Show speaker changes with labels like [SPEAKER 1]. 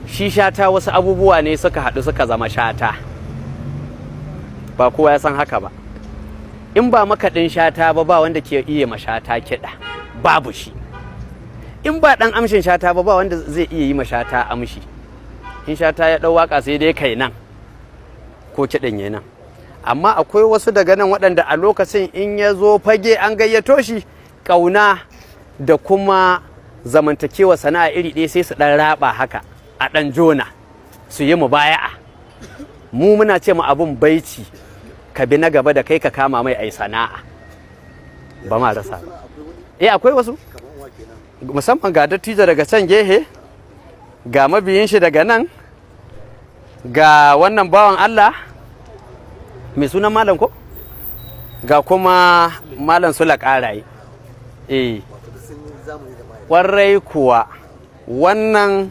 [SPEAKER 1] shi shata wasu abubuwa ne suka haɗu suka zama shata, ba kowa ya san haka ba. In ba makaɗin shata ba wanda ke iya ma shata kiɗa, babu shi. In ba ɗan amshin shata ba wanda zai iya yi ma shata amshi. In shata ya ɗau waƙa sai dai kai nan ko kiɗin ya nan. Amma akwai wasu daga nan waɗanda a lokacin in ya zo fage an gayyato shi, ƙauna da kuma zamantakewa sana'a iri ɗaya sai su ɗan raba haka a ɗan jona su yi mubaya'a. Mu muna ce ma abun baici, ka bi na gaba da kai ka kama mai ai sana'a, ba ma rasa ba. Akwai wasu musamman ga dattijo daga can gehe, ga mabiyin shi daga nan, ga wannan bawan Allah mai sunan malam ko, ga kuma malam Sula Ƙaraye. Ƙwarai kuwa wannan